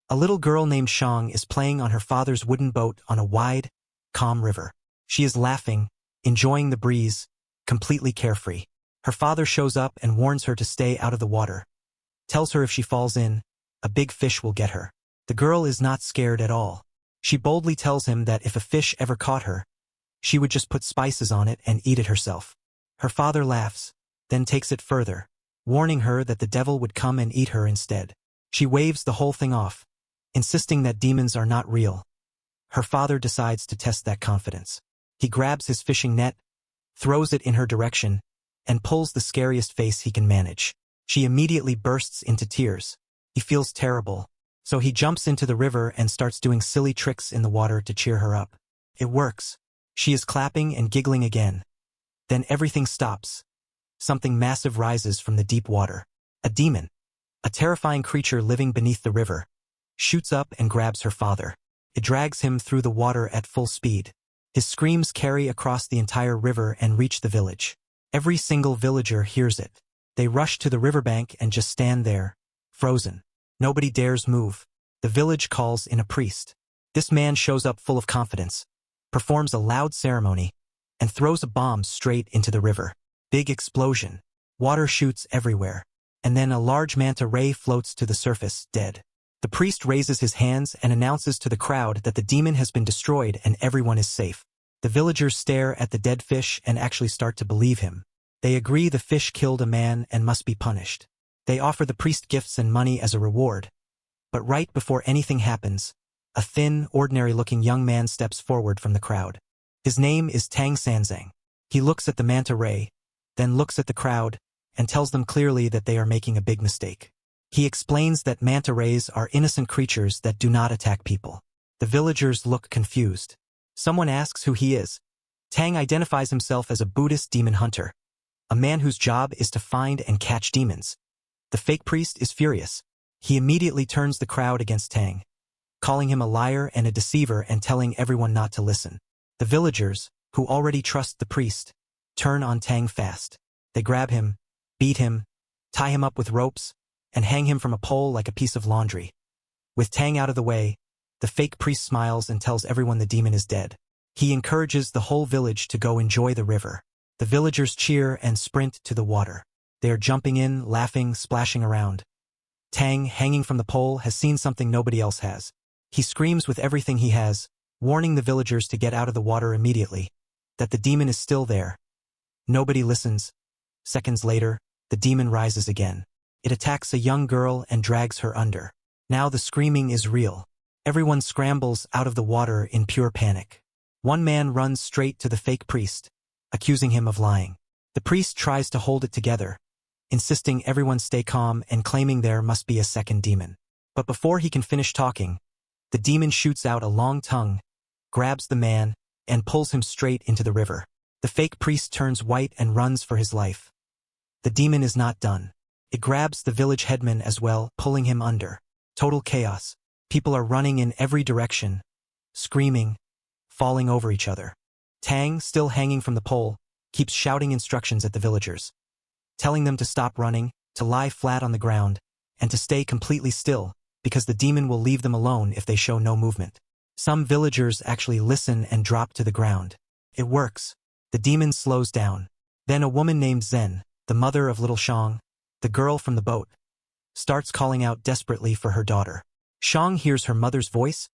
A little girl named Shang is playing on her father's wooden boat on a wide, calm river. She is laughing, enjoying the breeze, completely carefree. Her father shows up and warns her to stay out of the water. Tells her if she falls in, a big fish will get her. The girl is not scared at all. She boldly tells him that if a fish ever caught her, she would just put spices on it and eat it herself. Her father laughs, then takes it further, warning her that the devil would come and eat her instead. She waves the whole thing off, insisting that demons are not real. Her father decides to test that confidence. He grabs his fishing net, throws it in her direction, and pulls the scariest face he can manage. She immediately bursts into tears. He feels terrible, so he jumps into the river and starts doing silly tricks in the water to cheer her up. It works. She is clapping and giggling again. Then everything stops. Something massive rises from the deep water. A demon, a terrifying creature living beneath the river, shoots up and grabs her father. It drags him through the water at full speed. His screams carry across the entire river and reach the village. Every single villager hears it. They rush to the riverbank and just stand there, frozen. Nobody dares move. The village calls in a priest. This man shows up full of confidence, performs a loud ceremony, and throws a bomb straight into the river. Big explosion. Water shoots everywhere. And then a large manta ray floats to the surface, dead. The priest raises his hands and announces to the crowd that the demon has been destroyed and everyone is safe. The villagers stare at the dead fish and actually start to believe him. They agree the fish killed a man and must be punished. They offer the priest gifts and money as a reward. But right before anything happens, a thin, ordinary-looking young man steps forward from the crowd. His name is Tang Sanzang. He looks at the manta ray, then looks at the crowd, and tells them clearly that they are making a big mistake. He explains that manta rays are innocent creatures that do not attack people. The villagers look confused. Someone asks who he is. Tang identifies himself as a Buddhist demon hunter, a man whose job is to find and catch demons. The fake priest is furious. He immediately turns the crowd against Tang, calling him a liar and a deceiver and telling everyone not to listen. The villagers, who already trust the priest, turn on Tang fast. They grab him, beat him, tie him up with ropes, and hang him from a pole like a piece of laundry. With Tang out of the way, the fake priest smiles and tells everyone the demon is dead. He encourages the whole village to go enjoy the river. The villagers cheer and sprint to the water. They are jumping in, laughing, splashing around. Tang, hanging from the pole, has seen something nobody else has. He screams with everything he has, warning the villagers to get out of the water immediately, that the demon is still there. Nobody listens. Seconds later, the demon rises again. It attacks a young girl and drags her under. Now the screaming is real. Everyone scrambles out of the water in pure panic. One man runs straight to the fake priest, accusing him of lying. The priest tries to hold it together, insisting everyone stay calm and claiming there must be a second demon. But before he can finish talking, the demon shoots out a long tongue, grabs the man, and pulls him straight into the river. The fake priest turns white and runs for his life. The demon is not done. It grabs the village headman as well, pulling him under. Total chaos. People are running in every direction, screaming, falling over each other. Tang, still hanging from the pole, keeps shouting instructions at the villagers, telling them to stop running, to lie flat on the ground, and to stay completely still, because the demon will leave them alone if they show no movement. Some villagers actually listen and drop to the ground. It works. The demon slows down. Then a woman named Zhen, the mother of little Shang, the girl from the boat, starts calling out desperately for her daughter. Shang hears her mother's voice,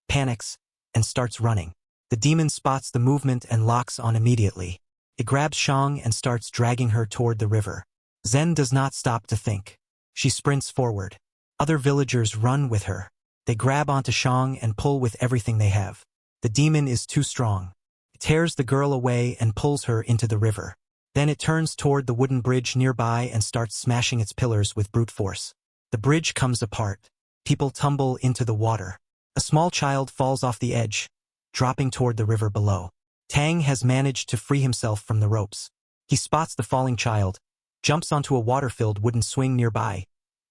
panics, and starts running. The demon spots the movement and locks on immediately. It grabs Shang and starts dragging her toward the river. Zhen does not stop to think. She sprints forward. Other villagers run with her. They grab onto Shang and pull with everything they have. The demon is too strong. It tears the girl away and pulls her into the river. Then it turns toward the wooden bridge nearby and starts smashing its pillars with brute force. The bridge comes apart. People tumble into the water. A small child falls off the edge, dropping toward the river below. Tang has managed to free himself from the ropes. He spots the falling child, jumps onto a water-filled wooden swing nearby,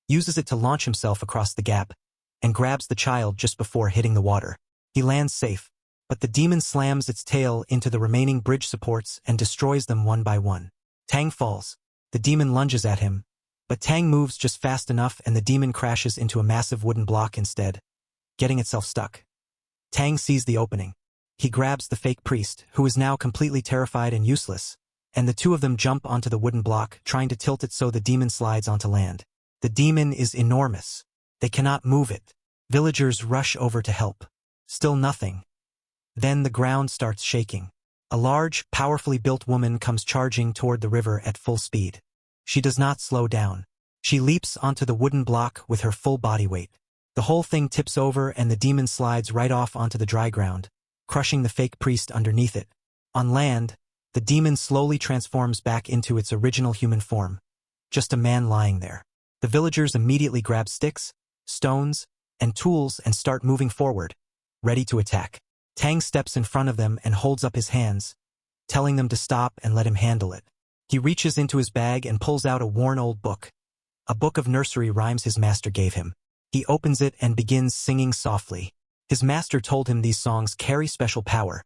uses it to launch himself across the gap, and grabs the child just before hitting the water. He lands safe, but the demon slams its tail into the remaining bridge supports and destroys them one by one. Tang falls. The demon lunges at him, but Tang moves just fast enough and the demon crashes into a massive wooden block instead, getting itself stuck. Tang sees the opening. He grabs the fake priest, who is now completely terrified and useless, and the two of them jump onto the wooden block, trying to tilt it so the demon slides onto land. The demon is enormous. They cannot move it. Villagers rush over to help. Still nothing. Then the ground starts shaking. A large, powerfully built woman comes charging toward the river at full speed. She does not slow down. She leaps onto the wooden block with her full body weight. The whole thing tips over and the demon slides right off onto the dry ground, crushing the fake priest underneath it. On land, the demon slowly transforms back into its original human form, just a man lying there. The villagers immediately grab sticks, stones, and tools and start moving forward, ready to attack. Tang steps in front of them and holds up his hands, telling them to stop and let him handle it. He reaches into his bag and pulls out a worn old book, a book of nursery rhymes his master gave him. He opens it and begins singing softly. His master told him these songs carry special power,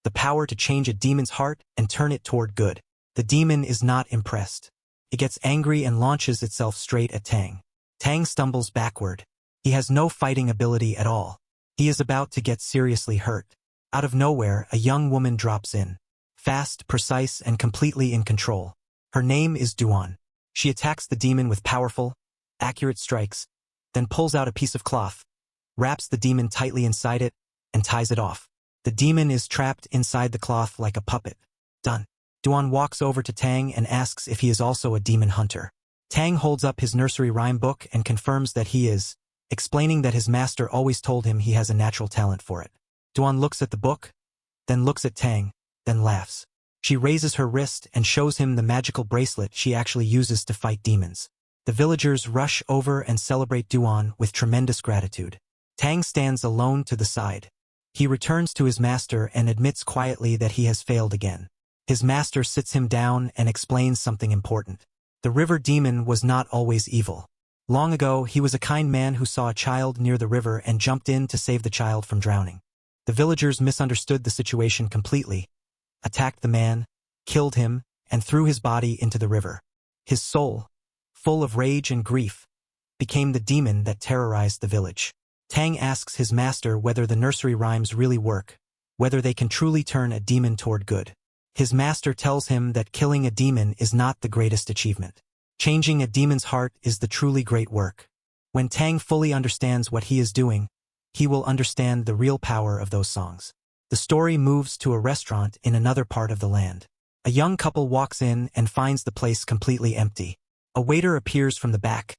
the power to change a demon's heart and turn it toward good. The demon is not impressed. It gets angry and launches itself straight at Tang. Tang stumbles backward. He has no fighting ability at all. He is about to get seriously hurt. Out of nowhere, a young woman drops in. Fast, precise, and completely in control. Her name is Duan. She attacks the demon with powerful, accurate strikes, then pulls out a piece of cloth, wraps the demon tightly inside it, and ties it off. The demon is trapped inside the cloth like a puppet. Done. Duan walks over to Tang and asks if he is also a demon hunter. Tang holds up his nursery rhyme book and confirms that he is, explaining that his master always told him he has a natural talent for it. Duan looks at the book, then looks at Tang, then laughs. She raises her wrist and shows him the magical bracelet she actually uses to fight demons. The villagers rush over and celebrate Duan with tremendous gratitude. Tang stands alone to the side. He returns to his master and admits quietly that he has failed again. His master sits him down and explains something important. The river demon was not always evil. Long ago, he was a kind man who saw a child near the river and jumped in to save the child from drowning. The villagers misunderstood the situation completely, attacked the man, killed him, and threw his body into the river. His soul, full of rage and grief, became the demon that terrorized the village. Tang asks his master whether the nursery rhymes really work, whether they can truly turn a demon toward good. His master tells him that killing a demon is not the greatest achievement. Changing a demon's heart is the truly great work. When Tang fully understands what he is doing, he will understand the real power of those songs. The story moves to a restaurant in another part of the land. A young couple walks in and finds the place completely empty. A waiter appears from the back,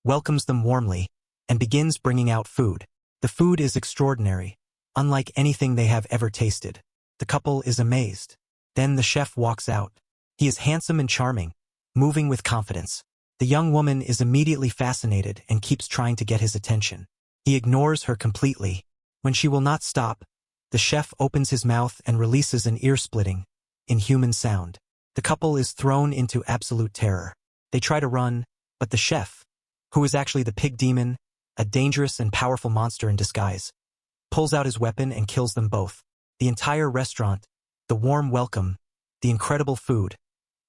welcomes them warmly, and begins bringing out food. The food is extraordinary, unlike anything they have ever tasted. The couple is amazed. Then the chef walks out. He is handsome and charming, moving with confidence. The young woman is immediately fascinated and keeps trying to get his attention. He ignores her completely. When she will not stop, the chef opens his mouth and releases an ear-splitting, inhuman sound. The couple is thrown into absolute terror. They try to run, but the chef, who is actually the pig demon, a dangerous and powerful monster in disguise, pulls out his weapon and kills them both. The entire restaurant, the warm welcome, the incredible food,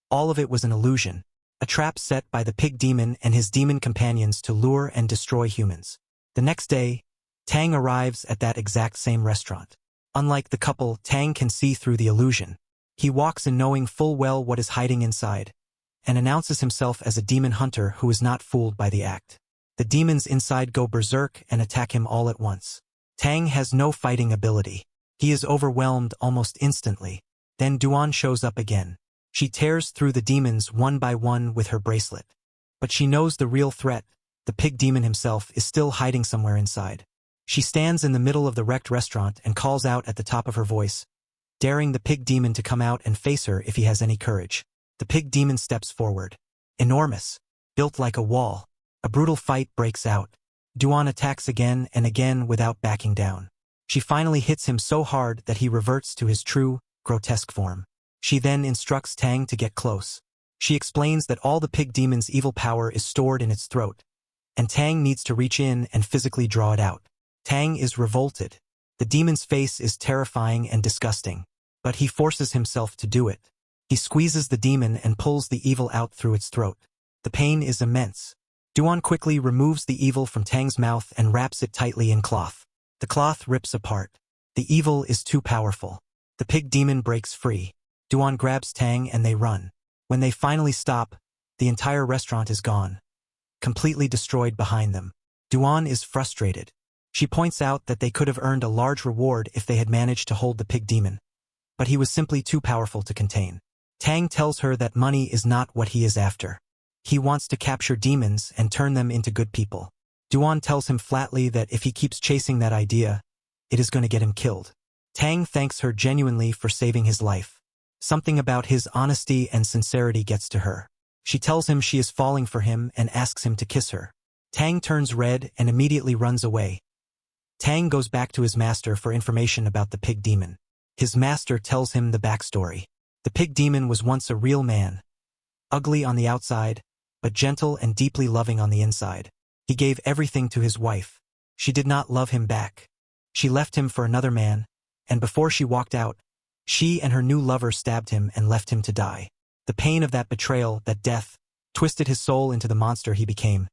all of it was an illusion, a trap set by the pig demon and his demon companions to lure and destroy humans. The next day, Tang arrives at that exact same restaurant. Unlike the couple, Tang can see through the illusion. He walks in knowing full well what is hiding inside, and announces himself as a demon hunter who is not fooled by the act. The demons inside go berserk and attack him all at once. Tang has no fighting ability. He is overwhelmed almost instantly. Then Duan shows up again. She tears through the demons one by one with her bracelet. But she knows the real threat, the pig demon himself, is still hiding somewhere inside. She stands in the middle of the wrecked restaurant and calls out at the top of her voice, daring the pig demon to come out and face her if he has any courage. The pig demon steps forward. Enormous, built like a wall. A brutal fight breaks out. Duan attacks again and again without backing down. She finally hits him so hard that he reverts to his true, grotesque form. She then instructs Tang to get close. She explains that all the pig demon's evil power is stored in its throat, and Tang needs to reach in and physically draw it out. Tang is revolted. The demon's face is terrifying and disgusting, but he forces himself to do it. He squeezes the demon and pulls the evil out through its throat. The pain is immense. Duan quickly removes the evil from Tang's mouth and wraps it tightly in cloth. The cloth rips apart. The evil is too powerful. The pig demon breaks free. Duan grabs Tang and they run. When they finally stop, the entire restaurant is gone, completely destroyed behind them. Duan is frustrated. She points out that they could have earned a large reward if they had managed to hold the pig demon, but he was simply too powerful to contain. Tang tells her that money is not what he is after. He wants to capture demons and turn them into good people. Duan tells him flatly that if he keeps chasing that idea, it is going to get him killed. Tang thanks her genuinely for saving his life. Something about his honesty and sincerity gets to her. She tells him she is falling for him and asks him to kiss her. Tang turns red and immediately runs away. Tang goes back to his master for information about the pig demon. His master tells him the backstory. The pig demon was once a real man, ugly on the outside, but gentle and deeply loving on the inside. He gave everything to his wife. She did not love him back. She left him for another man, and before she walked out, she and her new lover stabbed him and left him to die. The pain of that betrayal, that death, twisted his soul into the monster he became.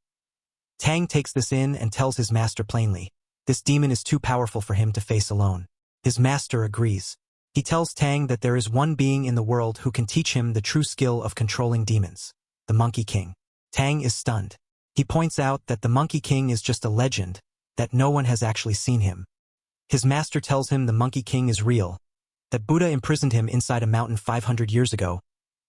Tang takes this in and tells his master plainly, this demon is too powerful for him to face alone. His master agrees. He tells Tang that there is one being in the world who can teach him the true skill of controlling demons, the Monkey King. Tang is stunned. He points out that the Monkey King is just a legend, that no one has actually seen him. His master tells him the Monkey King is real, that Buddha imprisoned him inside a mountain 500 years ago,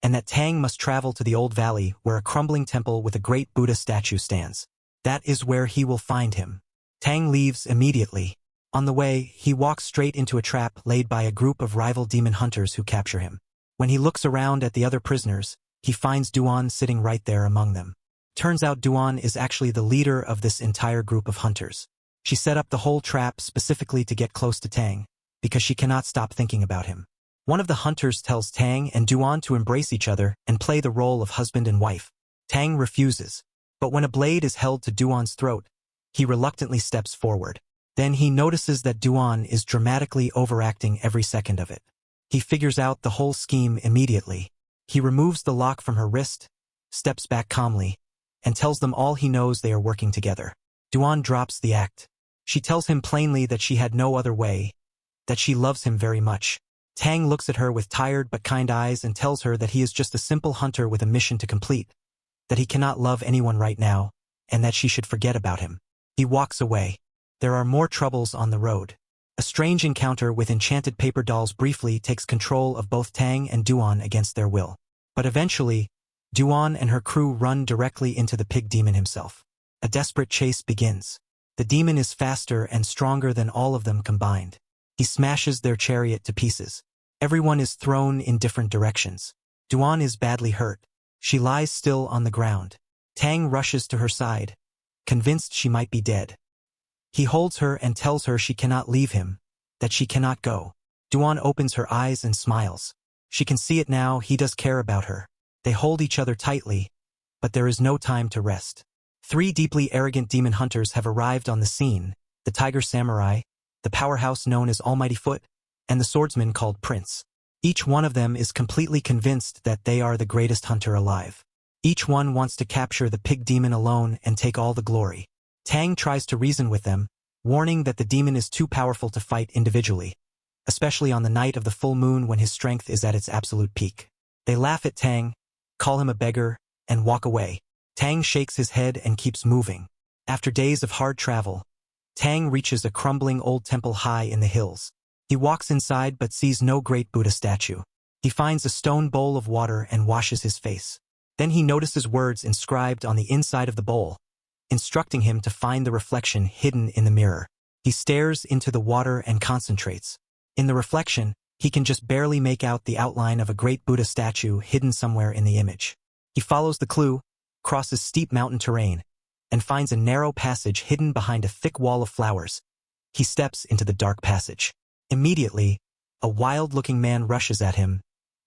and that Tang must travel to the old valley where a crumbling temple with a great Buddha statue stands. That is where he will find him. Tang leaves immediately. On the way, he walks straight into a trap laid by a group of rival demon hunters who capture him. When he looks around at the other prisoners, he finds Duan sitting right there among them. Turns out Duan is actually the leader of this entire group of hunters. She set up the whole trap specifically to get close to Tang, because she cannot stop thinking about him. One of the hunters tells Tang and Duan to embrace each other and play the role of husband and wife. Tang refuses, but when a blade is held to Duan's throat, he reluctantly steps forward. Then he notices that Duan is dramatically overacting every second of it. He figures out the whole scheme immediately. He removes the lock from her wrist, steps back calmly, and tells them all he knows they are working together. Duan drops the act. She tells him plainly that she had no other way, that she loves him very much. Tang looks at her with tired but kind eyes and tells her that he is just a simple hunter with a mission to complete, that he cannot love anyone right now, and that she should forget about him. He walks away. There are more troubles on the road. A strange encounter with enchanted paper dolls briefly takes control of both Tang and Duan against their will. But eventually, Duan and her crew run directly into the pig demon himself. A desperate chase begins. The demon is faster and stronger than all of them combined. He smashes their chariot to pieces. Everyone is thrown in different directions. Duan is badly hurt. She lies still on the ground. Tang rushes to her side, convinced she might be dead. He holds her and tells her she cannot leave him, that she cannot go. Duan opens her eyes and smiles. She can see it now, he does care about her. They hold each other tightly, but there is no time to rest. 3 deeply arrogant demon hunters have arrived on the scene, the Tiger Samurai, the powerhouse known as Almighty Foot, and the swordsman called Prince. Each one of them is completely convinced that they are the greatest hunter alive. Each one wants to capture the pig demon alone and take all the glory. Tang tries to reason with them, warning that the demon is too powerful to fight individually, especially on the night of the full moon when his strength is at its absolute peak. They laugh at Tang, call him a beggar, and walk away. Tang shakes his head and keeps moving. After days of hard travel, Tang reaches a crumbling old temple high in the hills. He walks inside but sees no great Buddha statue. He finds a stone bowl of water and washes his face. Then he notices words inscribed on the inside of the bowl, instructing him to find the reflection hidden in the mirror. He stares into the water and concentrates. In the reflection, he can just barely make out the outline of a great Buddha statue hidden somewhere in the image. He follows the clue, crosses steep mountain terrain, and finds a narrow passage hidden behind a thick wall of flowers. He steps into the dark passage. Immediately, a wild-looking man rushes at him,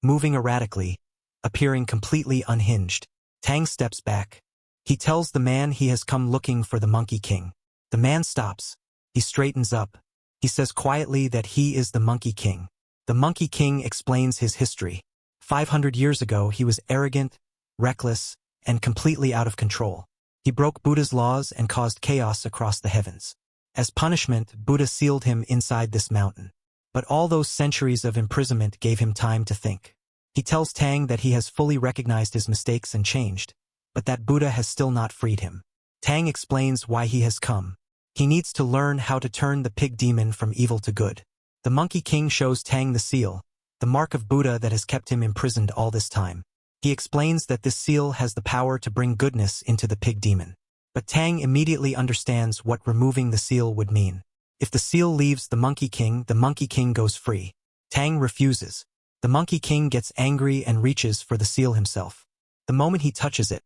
moving erratically, appearing completely unhinged. Tang steps back. He tells the man he has come looking for the Monkey King. The man stops. He straightens up. He says quietly that he is the Monkey King. The Monkey King explains his history. 500 years ago, he was arrogant, reckless, and completely out of control. He broke Buddha's laws and caused chaos across the heavens. As punishment, Buddha sealed him inside this mountain. But all those centuries of imprisonment gave him time to think. He tells Tang that he has fully recognized his mistakes and changed, but that Buddha has still not freed him. Tang explains why he has come. He needs to learn how to turn the pig demon from evil to good. The Monkey King shows Tang the seal, the mark of Buddha that has kept him imprisoned all this time. He explains that this seal has the power to bring goodness into the pig demon. But Tang immediately understands what removing the seal would mean. If the seal leaves the Monkey King goes free. Tang refuses. The Monkey King gets angry and reaches for the seal himself. The moment he touches it,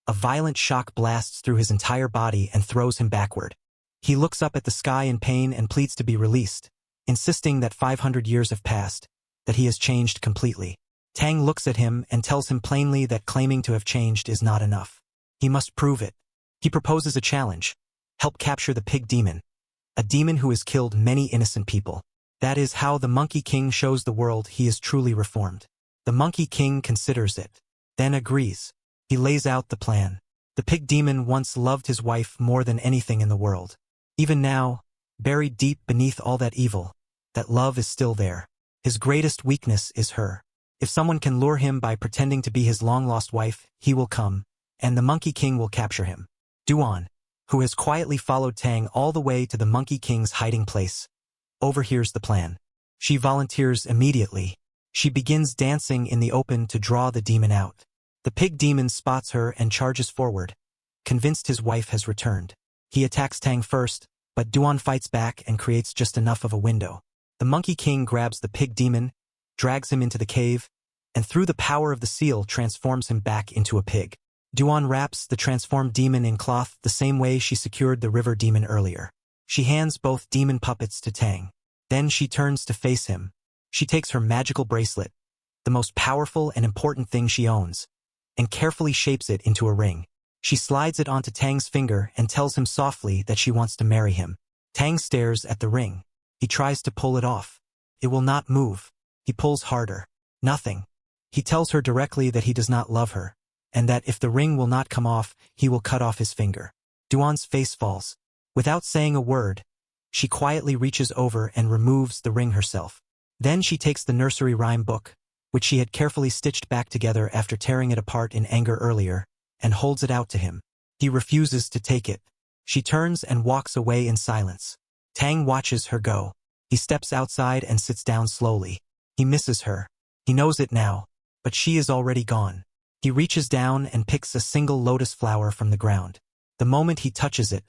a violent shock blasts through his entire body and throws him backward. He looks up at the sky in pain and pleads to be released, insisting that 500 years have passed, that he has changed completely. Tang looks at him and tells him plainly that claiming to have changed is not enough. He must prove it. He proposes a challenge. Help capture the pig demon, a demon who has killed many innocent people. That is how the Monkey King shows the world he is truly reformed. The Monkey King considers it, then agrees. He lays out the plan. The pig demon once loved his wife more than anything in the world. Even now, buried deep beneath all that evil, that love is still there. His greatest weakness is her. If someone can lure him by pretending to be his long-lost wife, he will come, and the Monkey King will capture him. Duan, who has quietly followed Tang all the way to the Monkey King's hiding place, overhears the plan. She volunteers immediately. She begins dancing in the open to draw the demon out. The pig demon spots her and charges forward, convinced his wife has returned. He attacks Tang first, but Duan fights back and creates just enough of a window. The Monkey King grabs the pig demon, drags him into the cave, and through the power of the seal transforms him back into a pig. Duan wraps the transformed demon in cloth the same way she secured the river demon earlier. She hands both demon puppets to Tang. Then she turns to face him. She takes her magical bracelet, the most powerful and important thing she owns, and carefully shapes it into a ring. She slides it onto Tang's finger and tells him softly that she wants to marry him. Tang stares at the ring. He tries to pull it off. It will not move. He pulls harder. Nothing. He tells her directly that he does not love her, and that if the ring will not come off, he will cut off his finger. Duan's face falls. Without saying a word, she quietly reaches over and removes the ring herself. Then she takes the nursery rhyme book, which she had carefully stitched back together after tearing it apart in anger earlier, and holds it out to him. He refuses to take it. She turns and walks away in silence. Tang watches her go. He steps outside and sits down slowly. He misses her. He knows it now, but she is already gone. He reaches down and picks a single lotus flower from the ground. The moment he touches it,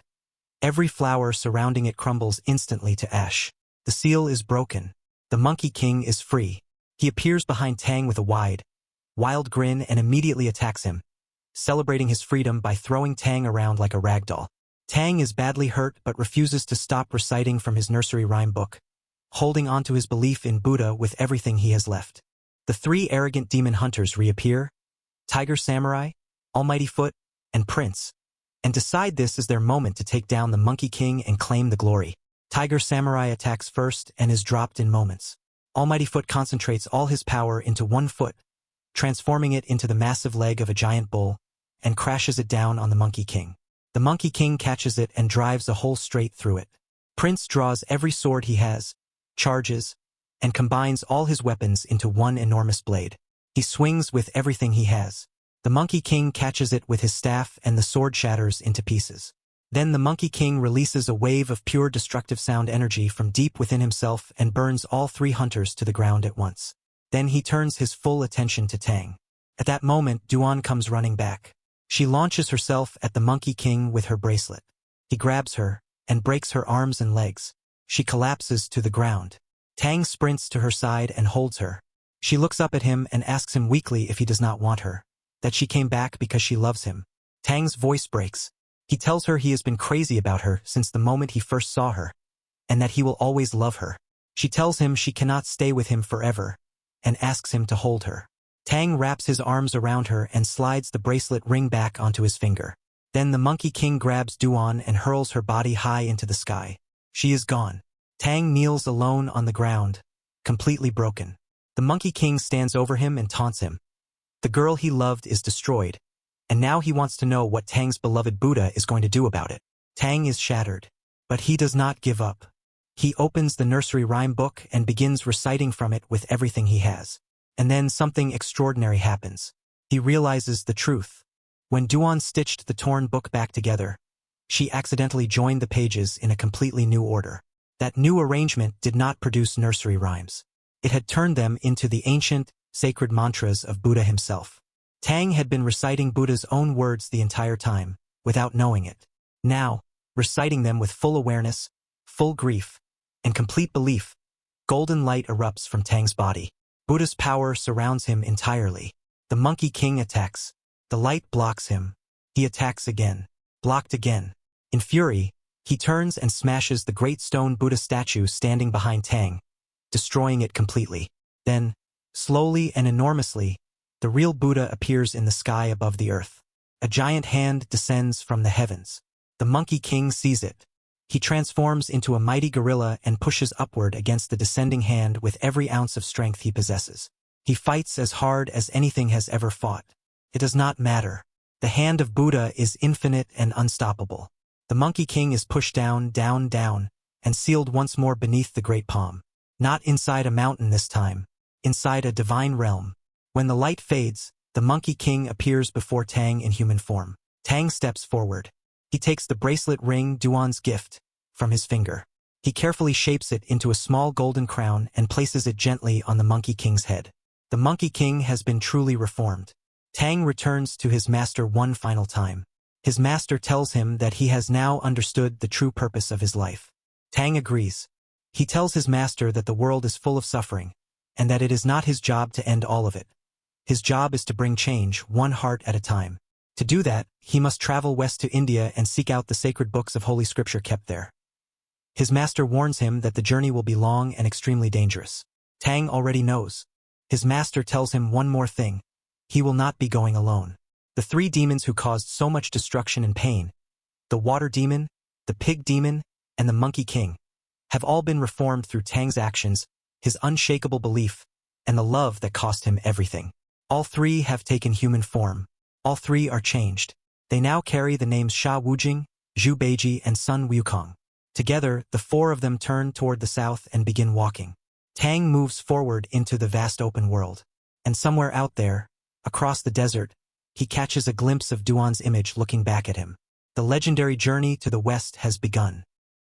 every flower surrounding it crumbles instantly to ash. The seal is broken. The Monkey King is free. He appears behind Tang with a wild grin and immediately attacks him, celebrating his freedom by throwing Tang around like a ragdoll. Tang is badly hurt but refuses to stop reciting from his nursery rhyme book, holding on to his belief in Buddha with everything he has left. The three arrogant demon hunters reappear, Tiger Samurai, Almighty Foot, and Prince, and decide this is their moment to take down the Monkey King and claim the glory. Tiger Samurai attacks first and is dropped in moments. Almighty Foot concentrates all his power into one foot, transforming it into the massive leg of a giant bull, and crashes it down on the Monkey King. The Monkey King catches it and drives a hole straight through it. Prince draws every sword he has, charges, and combines all his weapons into one enormous blade. He swings with everything he has. The Monkey King catches it with his staff and the sword shatters into pieces. Then the Monkey King releases a wave of pure destructive sound energy from deep within himself and burns all three hunters to the ground at once. Then he turns his full attention to Tang. At that moment, Duan comes running back. She launches herself at the Monkey King with her bracelet. He grabs her and breaks her arms and legs. She collapses to the ground. Tang sprints to her side and holds her. She looks up at him and asks him weakly if he does not want her, that she came back because she loves him. Tang's voice breaks. He tells her he has been crazy about her since the moment he first saw her, and that he will always love her. She tells him she cannot stay with him forever, and asks him to hold her. Tang wraps his arms around her and slides the bracelet ring back onto his finger. Then the Monkey King grabs Duan and hurls her body high into the sky. She is gone. Tang kneels alone on the ground, completely broken. The Monkey King stands over him and taunts him. The girl he loved is destroyed, and now he wants to know what Tang's beloved Buddha is going to do about it. Tang is shattered. But he does not give up. He opens the nursery rhyme book and begins reciting from it with everything he has. And then something extraordinary happens. He realizes the truth. When Duan stitched the torn book back together, she accidentally joined the pages in a completely new order. That new arrangement did not produce nursery rhymes. It had turned them into the ancient, sacred mantras of Buddha himself. Tang had been reciting Buddha's own words the entire time, without knowing it. Now, reciting them with full awareness, full grief, and complete belief, golden light erupts from Tang's body. Buddha's power surrounds him entirely. The Monkey King attacks. The light blocks him. He attacks again. Blocked again. In fury, he turns and smashes the great stone Buddha statue standing behind Tang, destroying it completely. Then, slowly and enormously, the real Buddha appears in the sky above the earth. A giant hand descends from the heavens. The Monkey King sees it. He transforms into a mighty gorilla and pushes upward against the descending hand with every ounce of strength he possesses. He fights as hard as anything has ever fought. It does not matter. The hand of Buddha is infinite and unstoppable. The Monkey King is pushed down, down, down, and sealed once more beneath the great palm. Not inside a mountain this time. Inside a divine realm. When the light fades, the Monkey King appears before Tang in human form. Tang steps forward. He takes the bracelet ring Duan's gift from his finger. He carefully shapes it into a small golden crown and places it gently on the Monkey King's head. The Monkey King has been truly reformed. Tang returns to his master one final time. His master tells him that he has now understood the true purpose of his life. Tang agrees. He tells his master that the world is full of suffering, and that it is not his job to end all of it. His job is to bring change, one heart at a time. To do that, he must travel west to India and seek out the sacred books of Holy Scripture kept there. His master warns him that the journey will be long and extremely dangerous. Tang already knows. His master tells him one more thing. He will not be going alone. The three demons who caused so much destruction and pain, the water demon, the pig demon, and the Monkey King, have all been reformed through Tang's actions, his unshakable belief, and the love that cost him everything. All three have taken human form. All three are changed. They now carry the names Sha Wujing, Zhu Beiji, and Sun Wukong. Together, the four of them turn toward the south and begin walking. Tang moves forward into the vast open world. And somewhere out there, across the desert, he catches a glimpse of Duan's image looking back at him. The legendary journey to the west has begun.